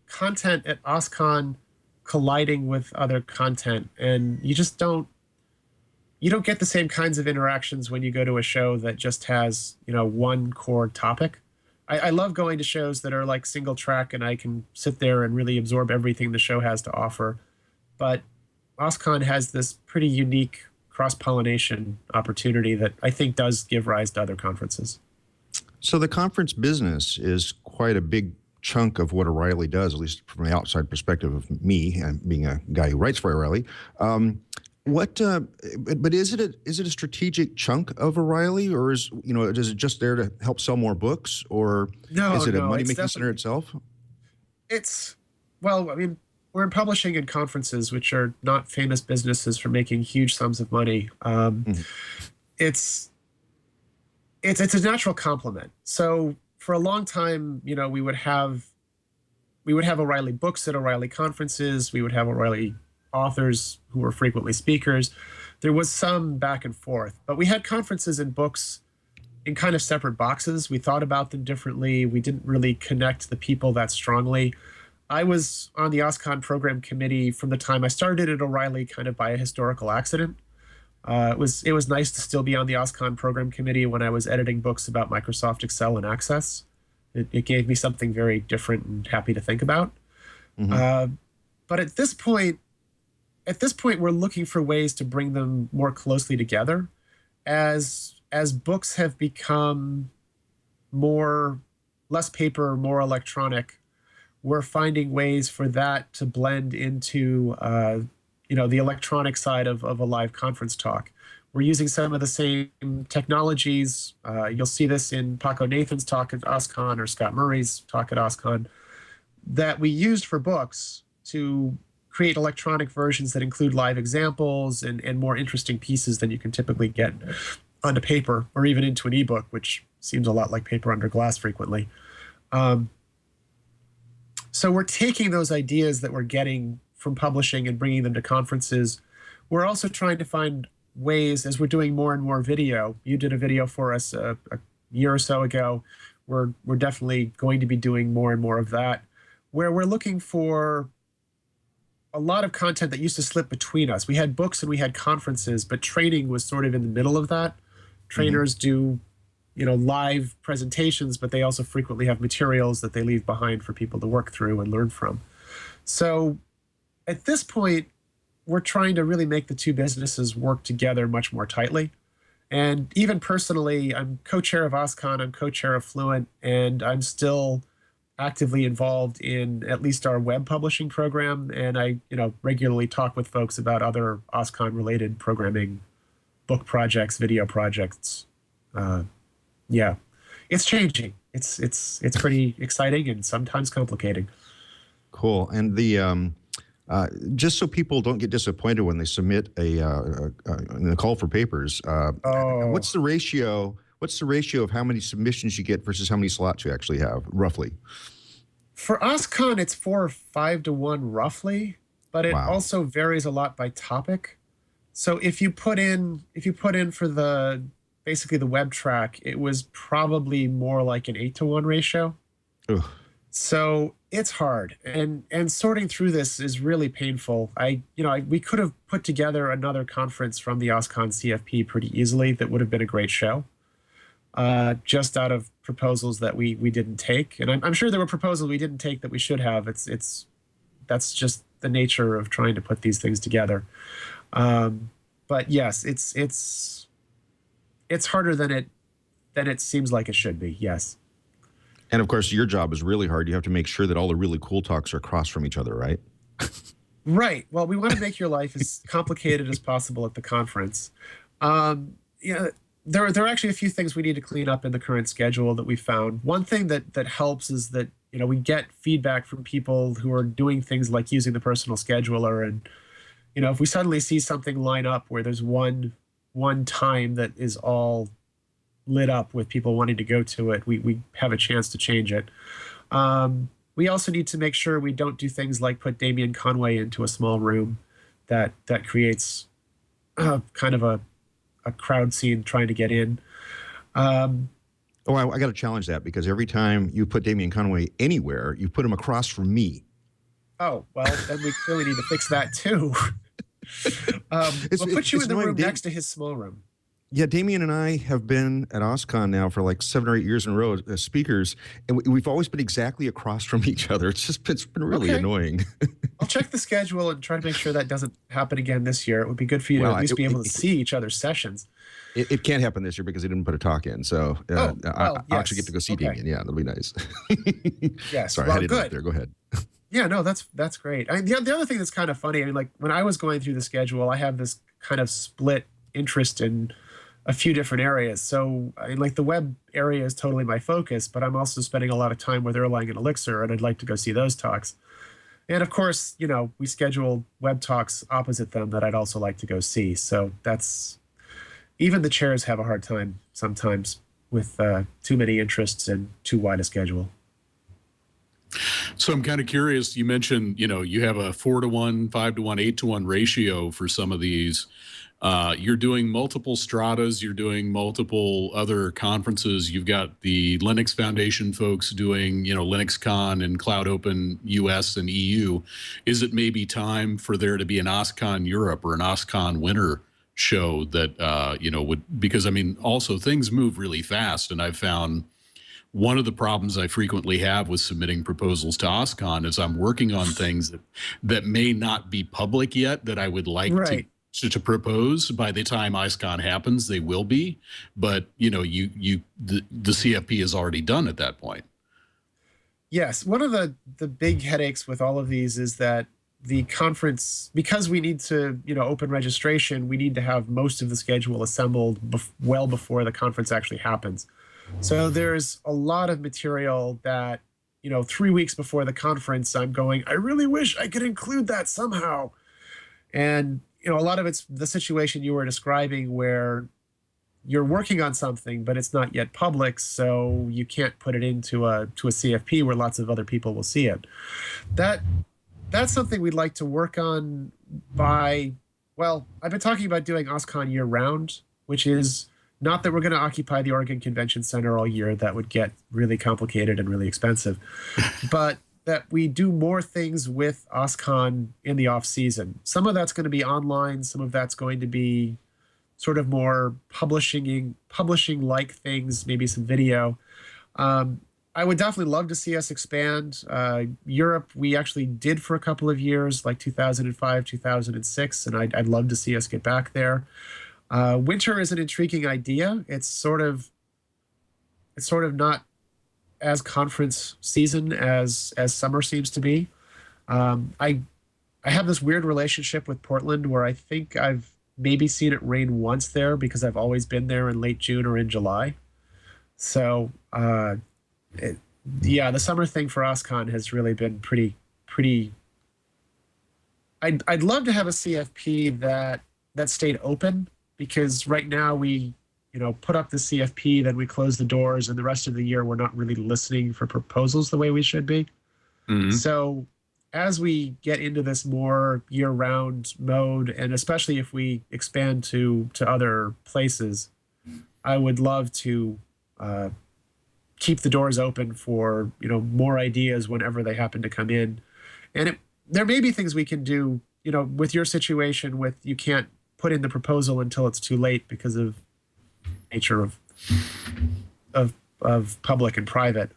content at OSCON colliding with other content, and you don't get the same kinds of interactions when you go to a show that just has one core topic. I love going to shows that are like single track, and I can sit there and really absorb everything the show has to offer. But OSCON has this pretty unique cross-pollination opportunity that I think does give rise to other conferences. So the conference business is quite a big chunk of what O'Reilly does, at least from the outside perspective of me, and being a guy who writes for O'Reilly. But is it a strategic chunk of O'Reilly, or is it just there to help sell more books, or is it a money-making center itself? We're in publishing and conferences, which are not famous businesses for making huge sums of money. It's a natural complement. So for a long time, we would have O'Reilly books at O'Reilly conferences. We would have O'Reilly authors who were frequently speakers. There was some back and forth, but we had conferences and books in kind of separate boxes. We thought about them differently. We didn't really connect the people that strongly. I was on the OSCON program committee from the time I started at O'Reilly, kind of by a historical accident. It was nice to still be on the OSCON program committee when I was editing books about Microsoft Excel and Access. It gave me something very different and happy to think about. But at this point, we're looking for ways to bring them more closely together, as books have become less paper, more electronic. we're finding ways for that to blend into, the electronic side of a live conference talk. We're using some of the same technologies. You'll see this in Paco Nathan's talk at OSCON or Scott Murray's talk at OSCON that we used for books to create electronic versions that include live examples and more interesting pieces than you can typically get onto paper or even into an ebook, which seems a lot like paper under glass frequently. So we're taking those ideas that we're getting from publishing and bringing them to conferences. We're also trying to find ways, as we're doing more and more video. You did a video for us a year or so ago. We're definitely going to be doing more and more of that, where we're looking for a lot of content that used to slip between us. We had books and we had conferences, but training was sort of in the middle of that. Trainers do, live presentations, but they also frequently have materials that they leave behind for people to work through and learn from. So at this point, we're trying to really make the two businesses work together much more tightly. And even personally, I'm co-chair of OSCON, I'm co-chair of Fluent, and I'm still actively involved in at least our web publishing program. And I, regularly talk with folks about other OSCON related programming, book projects, video projects. Yeah, it's changing. It's pretty exciting and sometimes complicating. Cool. And the just so people don't get disappointed when they submit a call for papers, what's the ratio? What's the ratio of how many submissions you get versus how many slots you actually have, roughly? For OSCON, it's 4 or 5 to 1, roughly, but it also varies a lot by topic. So if you put in for basically the web track, it was probably more like an 8 to 1 ratio. Ugh. So it's hard, and sorting through this is really painful. We could have put together another conference from the OSCON CFP pretty easily that would have been a great show, just out of proposals that we didn't take. And I'm sure there were proposals we didn't take that we should have. That's just the nature of trying to put these things together. But yes, it's harder than it seems like it should be. Yes. And of course, your job is really hard. You have to make sure that all the really cool talks are across from each other, right? Right. Well, we want to make your life as complicated as possible at the conference. There are actually a few things we need to clean up in the current schedule that we found. One thing that helps is that we get feedback from people who are doing things like using the personal scheduler, and if we suddenly see something line up where there's one time that is all lit up with people wanting to go to it, we have a chance to change it. We also need to make sure we don't do things like put Damian Conway into a small room that creates kind of a crowd scene trying to get in. I got to challenge that, because every time you put Damian Conway anywhere, you put him across from me. Oh, well, then we clearly need to fix that too. We'll put you in the room next to his small room. Yeah, Damien and I have been at OSCON now for like 7 or 8 years in a row as speakers, and we've always been exactly across from each other. It's been really annoying. I'll check the schedule and try to make sure that doesn't happen again this year. It would be good for you to at least be able to see each other's sessions. It can't happen this year because they didn't put a talk in. So I'll actually get to go see Damien. Yeah, that'll be nice. Yes. Sorry, I had it up there. Go ahead. Yeah, no, that's great. The other thing that's kind of funny, like when I was going through the schedule, I have this kind of split interest in a few different areas. So like the web area is totally my focus, but I'm also spending a lot of time with Erlang and Elixir, and I'd like to go see those talks. And of course, we schedule web talks opposite them that I'd also like to go see. So even the chairs have a hard time sometimes with too many interests and too wide a schedule. So I'm kind of curious, you mentioned, you have a 4 to 1, 5 to 1, 8 to 1 ratio for some of these. You're doing multiple stratas, you're doing multiple other conferences. You've got the Linux Foundation folks doing, LinuxCon and Cloud Open US and EU. Is it maybe time for there to be an OSCON Europe or an OSCON Winter show that, because also things move really fast, and I've found one of the problems I frequently have with submitting proposals to OSCON is I'm working on things that may not be public yet that I would like to propose. By the time OSCON happens, they will be, but the CFP is already done at that point. Yes, one of the big headaches with all of these is that the conference, because we need to, open registration, we need to have most of the schedule assembled well before the conference actually happens. So there's a lot of material that, 3 weeks before the conference, I'm going, I really wish I could include that somehow. And, a lot of it's the situation you were describing where you're working on something, but it's not yet public, so you can't put it into a CFP where lots of other people will see it. That's something we'd like to work on well, I've been talking about doing OSCON year round, which is not that we're going to occupy the Oregon Convention Center all year. That would get really complicated and really expensive. But that we do more things with OSCON in the off season. Some of that's going to be online. Some of that's going to be sort of more publishing like things, maybe some video. I would definitely love to see us expand. Europe, we actually did for a couple of years, like 2005, 2006, and I'd love to see us get back there. Winter is an intriguing idea. It's sort of not as conference season as summer seems to be. I have this weird relationship with Portland where I think I've maybe seen it rain once there because I've always been there in late June or in July. So, the summer thing for OSCON has really been pretty. I'd love to have a CFP that stayed open, because right now we, put up the CFP, then we close the doors, and the rest of the year we're not really listening for proposals the way we should be. Mm-hmm. So as we get into this more year-round mode, and especially if we expand to other places, I would love to keep the doors open for more ideas whenever they happen to come in. And there may be things we can do, with your situation, with you can't put in the proposal until it's too late because of nature of public and private.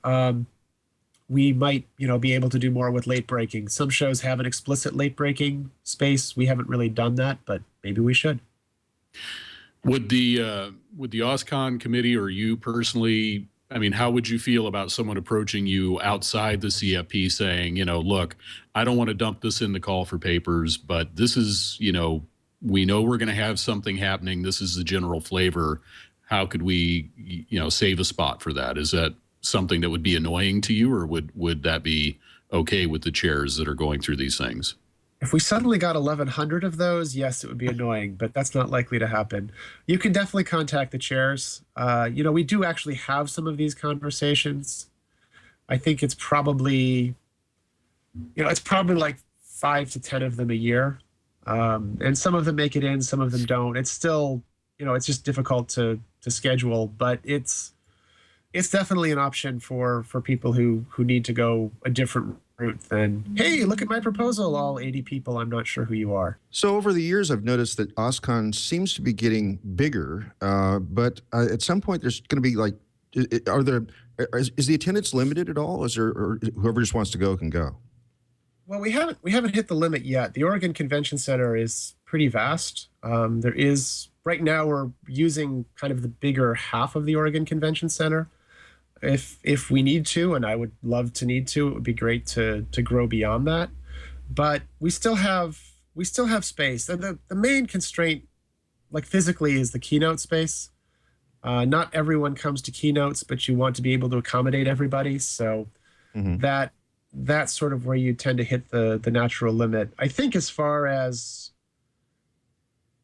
We might, be able to do more with late breaking. Some shows have an explicit late breaking space. We haven't really done that, but maybe we should. Would the OSCON committee or you personally, how would you feel about someone approaching you outside the CFP saying, look, I don't want to dump this in the call for papers, but this is, we know we're going to have something happening. This is the general flavor. How could we, save a spot for that? Is that something that would be annoying to you, or would that be okay with the chairs that are going through these things? If we suddenly got 1,100 of those, yes, it would be annoying, but that's not likely to happen. You can definitely contact the chairs. We do actually have some of these conversations. I think it's probably, like 5 to 10 of them a year. And some of them make it in, some of them don't. It's still, it's just difficult to schedule, but it's definitely an option for people who need to go a different route than, hey, look at my proposal, all 80 people, I'm not sure who you are. So over the years, I've noticed that OSCON seems to be getting bigger, but at some point there's going to be like, is the attendance limited at all? Is there, or whoever just wants to go can go? Well, we haven't hit the limit yet. The Oregon Convention Center is pretty vast. Right now we're using kind of the bigger half of the Oregon Convention Center. If we need to, and I would love to need to, it would be great to grow beyond that. But we still have space. And the main constraint, like physically, is the keynote space. Not everyone comes to keynotes, but you want to be able to accommodate everybody. So that's sort of where you tend to hit the natural limit. I think as far as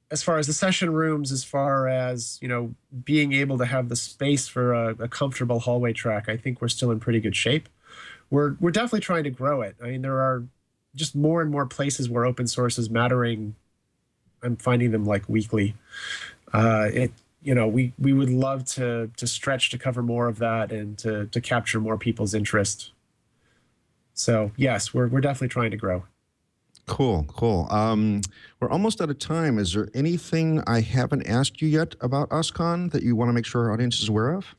the session rooms, as far as, being able to have the space for a comfortable hallway track, I think we're still in pretty good shape. We're definitely trying to grow it. I mean, there are just more and more places where open source is mattering. I'm finding them like weekly. We would love to stretch to cover more of that and to capture more people's interest. So yes, we're definitely trying to grow. Cool. We're almost out of time. Is there anything I haven't asked you yet about OSCON that you want to make sure our audience is aware of?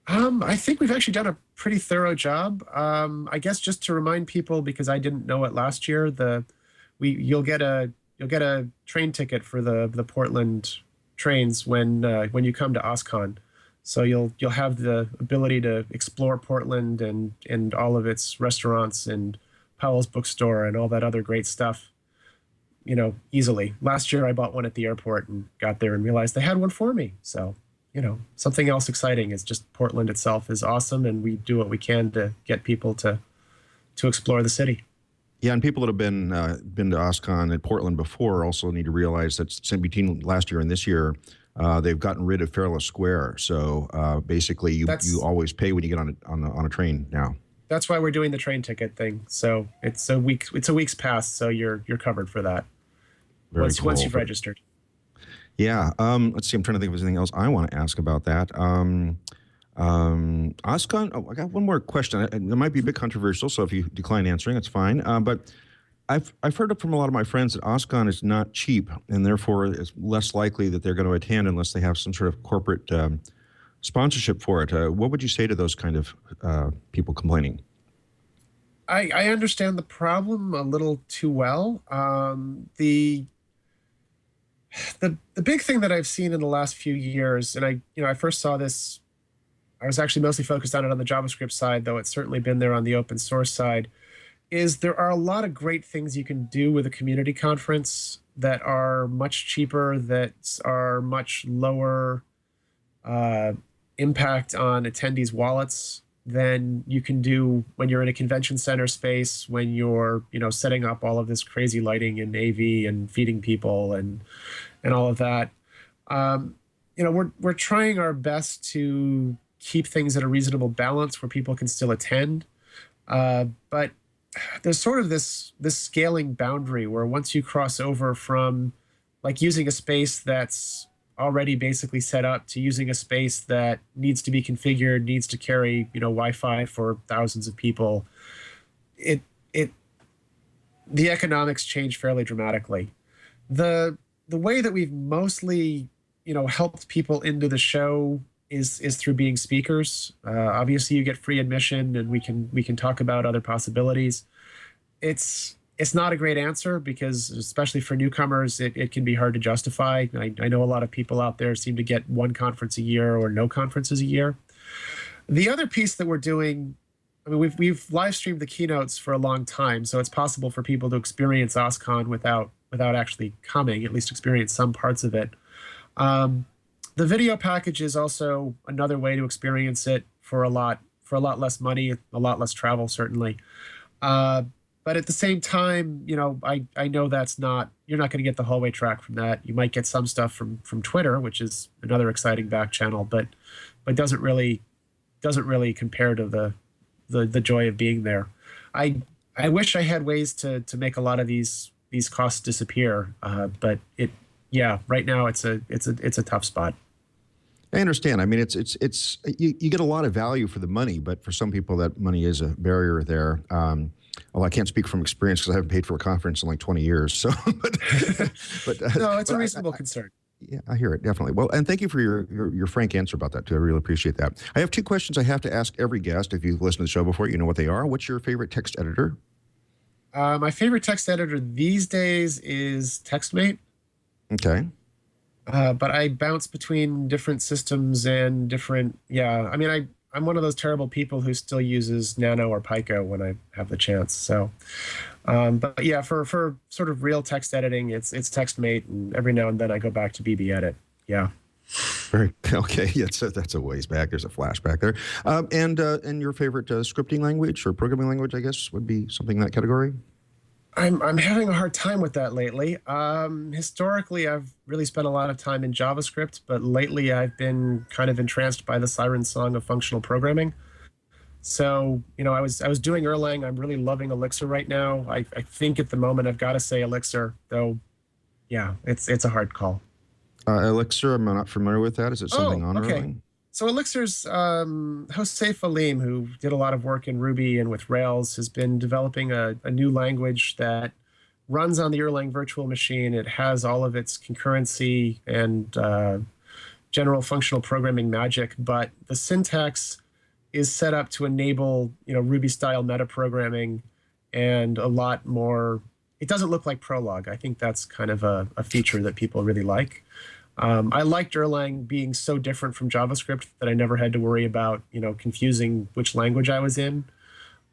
I think we've actually done a pretty thorough job. I guess just to remind people, because I didn't know it last year, you'll get a train ticket for the Portland trains when you come to OSCON. So you'll have the ability to explore Portland and all of its restaurants and Powell's bookstore and all that other great stuff, easily. Last year I bought one at the airport and got there and realized they had one for me. So, something else exciting is just Portland itself is awesome, and we do what we can to get people to explore the city. Yeah, and people that have been to OSCON in Portland before also need to realize that between last year and this year, they've gotten rid of Fairless Square. So basically, you always pay when you get on a train now. That's why we're doing the train ticket thing. So it's a week's pass, so you're covered for that once you've registered. Yeah. Let's see. I'm trying to think of anything else I want to ask about that. OSCON. Oh, I got one more question. It might be a bit controversial, so if you decline answering, it's fine. But I've heard from a lot of my friends that OSCON is not cheap, and therefore it's less likely that they're going to attend unless they have some sort of corporate sponsorship for it. What would you say to those kind of people complaining? I understand the problem a little too well. The big thing that I've seen in the last few years, and I first saw this, I was actually mostly focused on it on the JavaScript side, though it's certainly been there on the open source side, is there are a lot of great things you can do with a community conference that are much cheaper, that are much lower impact on attendees' wallets than you can do when you're in a convention center space, when you're setting up all of this crazy lighting and AV and feeding people and all of that. We're trying our best to keep things at a reasonable balance where people can still attend, but there's sort of this scaling boundary where once you cross over from like using a space that's already basically set up to using a space that needs to be configured, needs to carry Wi-Fi for thousands of people, the economics change fairly dramatically. The way that we've mostly helped people into the show is through being speakers. Obviously, you get free admission, and we can talk about other possibilities. It's not a great answer because, especially for newcomers, it can be hard to justify. I know a lot of people out there seem to get one conference a year or no conferences a year. The other piece that we're doing, I mean, we've live streamed the keynotes for a long time, so it's possible for people to experience OSCON without actually coming, at least experience some parts of it. The video package is also another way to experience it for a lot less money, a lot less travel, certainly. But at the same time, I know you're not going to get the hallway track from that. You might get some stuff from Twitter, which is another exciting back channel, but doesn't really compare to the joy of being there. I wish I had ways to make a lot of these costs disappear, but right now it's a tough spot. I understand. I mean, it's you get a lot of value for the money, but for some people that money is a barrier there. Well, I can't speak from experience because I haven't paid for a conference in like 20 years. So, but no, it's a reasonable concern. Yeah, I hear it, definitely. Well, and thank you for your frank answer about that, too. I really appreciate that. I have two questions I have to ask every guest. If you've listened to the show before, you know what they are. What's your favorite text editor? My favorite text editor these days is TextMate. Okay. But I bounce between different systems and different, I mean, I'm one of those terrible people who still uses Nano or Pico when I have the chance. So, but yeah, for sort of real text editing, it's TextMate, and every now and then I go back to BBEdit. Yeah. Very okay. Yeah, that's a ways back. There's a flashback there. And your favorite scripting language or programming language, I guess, would be something in that category. I'm having a hard time with that lately. Historically, I've really spent a lot of time in JavaScript, but lately I've been kind of entranced by the siren song of functional programming. So, I was doing Erlang. I'm really loving Elixir right now. I think at the moment I've got to say Elixir, though. Yeah, it's a hard call. Elixir, I'm not familiar with that. Is it something on okay. Erlang? So Elixir's Jose Falim, who did a lot of work in Ruby and with Rails, has been developing a new language that runs on the Erlang virtual machine. It has all of its concurrency and general functional programming magic, but the syntax is set up to enable Ruby-style metaprogramming and a lot more. It doesn't look like Prolog. I think that's kind of a feature that people really like. I liked Erlang being so different from JavaScript that I never had to worry about, confusing which language I was in.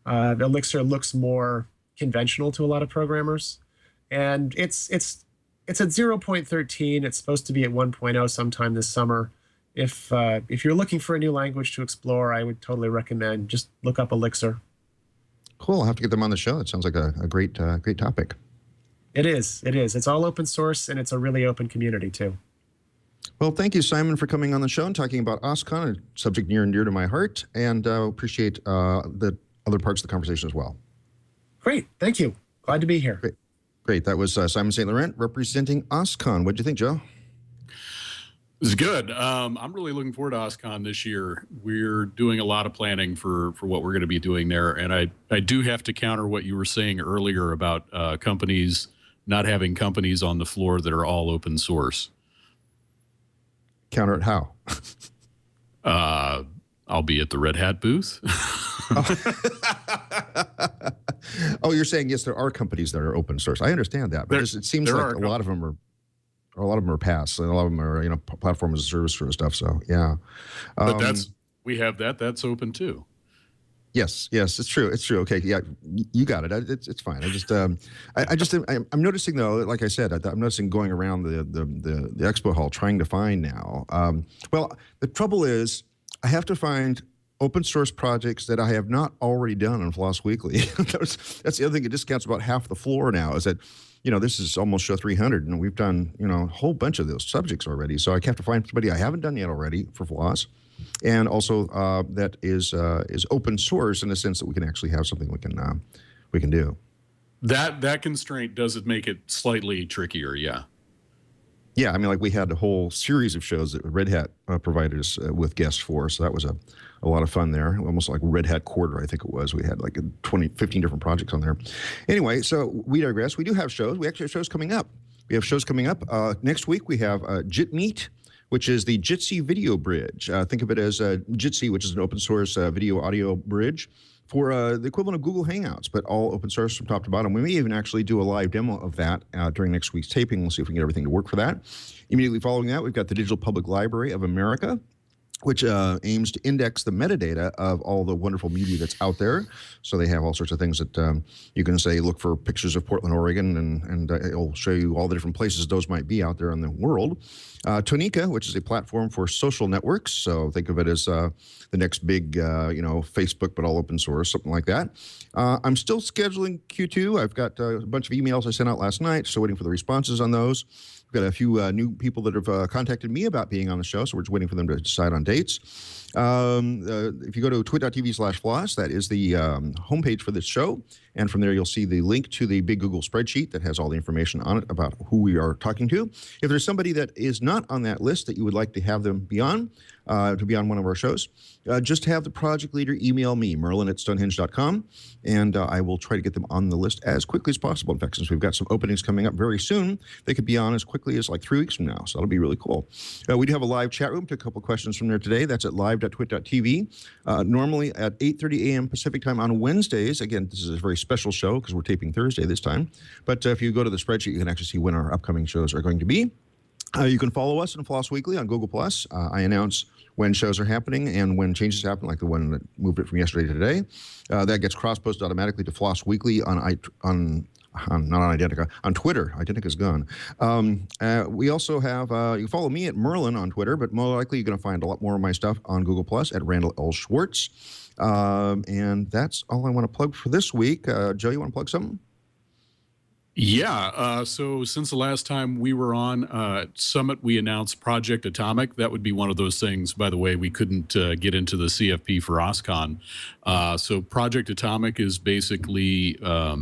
Elixir looks more conventional to a lot of programmers, and it's at 0.13. It's supposed to be at 1.0 sometime this summer. If you're looking for a new language to explore, I would totally recommend just look up Elixir. Cool. I'll have to get them on the show. It sounds like a great topic. It is. It's all open source, and it's a really open community too. Well, thank you, Simon, for coming on the show and talking about OSCON, a subject near and dear to my heart, and appreciate the other parts of the conversation as well. Great. Thank you. Glad to be here. Great. That was Simon St. Laurent representing OSCON. What do you think, Joe? This is good. I'm really looking forward to OSCON this year. We're doing a lot of planning for what we're going to be doing there. And I do have to counter what you were saying earlier about companies not having companies on the floor that are all open source. Counter it how? I'll be at the Red Hat booth. Oh, you're saying, yes, there are companies that are open source. I understand that, but it seems like a lot of them are PaaS, and a lot of them are, platform as a service sort of stuff. So, yeah. But we have that. That's open too. Yes, it's true. Okay, yeah, you got it. It's fine. I'm noticing though, like I said, I'm noticing going around the expo hall trying to find now. Well, the trouble is, I have to find open source projects that I have not already done on FLOSS Weekly. That's the other thing. It discounts about half the floor now. Is that, this is almost show 300, and we've done, a whole bunch of those subjects already. So I have to find somebody I haven't done yet already for FLOSS. And also that is open source in the sense that we can actually have something we can do. That constraint does it make it slightly trickier, yeah. Yeah, I mean, like we had a whole series of shows that Red Hat provided us with guests for, so that was a lot of fun there. Almost like Red Hat Quarter, I think it was. We had like 15 different projects on there. Anyway, so we digress. We do have shows. We actually have shows coming up. Next week we have JIT Meet, which is the Jitsi video bridge. Think of it as Jitsi, which is an open source video audio bridge for the equivalent of Google Hangouts, but all open source from top to bottom. We may even actually do a live demo of that during next week's taping. We'll see if we can get everything to work for that. Immediately following that, we've got the Digital Public Library of America, which aims to index the metadata of all the wonderful media that's out there. So they have all sorts of things that you can say, look for pictures of Portland, Oregon, and it'll show you all the different places those might be out there in the world. Tonika, which is a platform for social networks. So think of it as the next big, Facebook, but all open source, something like that. I'm still scheduling Q2. I've got a bunch of emails I sent out last night, so waiting for the responses on those. We've got a few new people that have contacted me about being on the show, so we're just waiting for them to decide on dates. If you go to twit.tv/floss, that is the homepage for this show. And from there, you'll see the link to the big Google spreadsheet that has all the information on it about who we are talking to. If there's somebody that is not on that list that you would like to have them be on, to be on one of our shows, just have the project leader email me, merlin@stonehenge.com, and I will try to get them on the list as quickly as possible. In fact, since we've got some openings coming up very soon, they could be on as quickly as like 3 weeks from now. So that'll be really cool. We do have a live chat room. Took a couple of questions from there today. That's at live.twit.tv. Normally at 8:30 a.m. Pacific time on Wednesdays. Again, this is a very special show because we're taping Thursday this time. But if you go to the spreadsheet, you can actually see when our upcoming shows are going to be. You can follow us on FLOSS Weekly on Google+. I announce when shows are happening and when changes happen, like the one that moved it from yesterday to today. That gets cross-posted automatically to FLOSS Weekly on not on Identica, on Twitter. Identica's gone. We also have, you can follow me at Merlin on Twitter, but more likely you're going to find a lot more of my stuff on Google+, at Randall L. Schwartz. And that's all I want to plug for this week. Joe, you want to plug something? Yeah. So since the last time we were on Summit, we announced Project Atomic. That would be one of those things, by the way, we couldn't get into the CFP for OSCON. So Project Atomic is basically a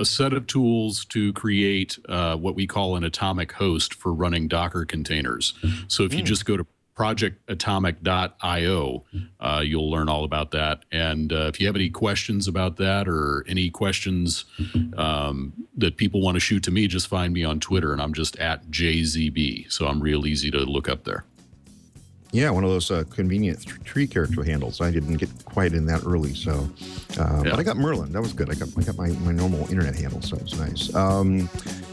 set of tools to create what we call an atomic host for running Docker containers. So if you just go to projectatomic.io, you'll learn all about that. And if you have any questions about that or any questions that people want to shoot to me, just find me on Twitter, and I'm just at JZB. So I'm real easy to look up there. Yeah, one of those convenient tree character handles. I didn't get quite in that early, so but I got Merlin. That was good. I got my normal internet handle, so it was nice.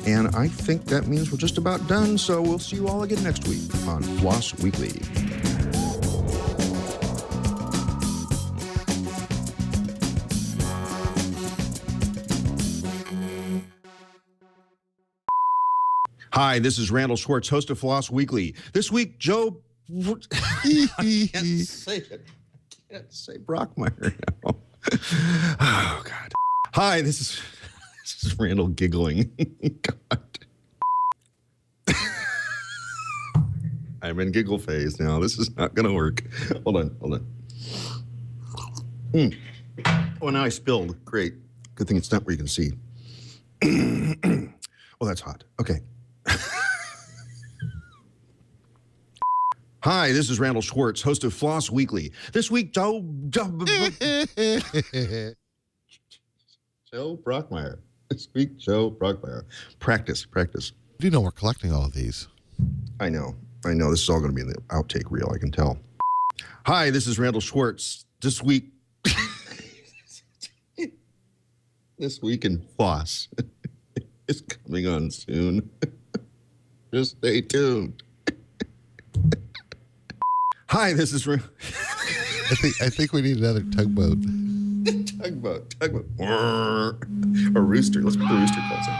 And I think that means we're just about done. So we'll see you all again next week on Floss Weekly. Hi, this is Randall Schwartz, host of Floss Weekly. This week, Joe... I can't say it. I can't say Brockmeyer now. Oh, God. Hi, this is Randall giggling. God. I'm in giggle phase now. This is not going to work. Hold on. Oh, now I spilled. Great. Good thing it's not where you can see. Oh, that's hot. Okay. Hi, this is Randall Schwartz, host of Floss Weekly. This week, Joe Brockmeyer. This week, Joe Brockmeyer. Practice. You know we're collecting all of these. I know. This is all going to be in the outtake reel, I can tell. Hi, this is Randall Schwartz. This week in Floss is coming on soon. Just stay tuned. Hi, this is... I think we need another tugboat. Tugboat. Or rooster. Let's put the rooster calls in.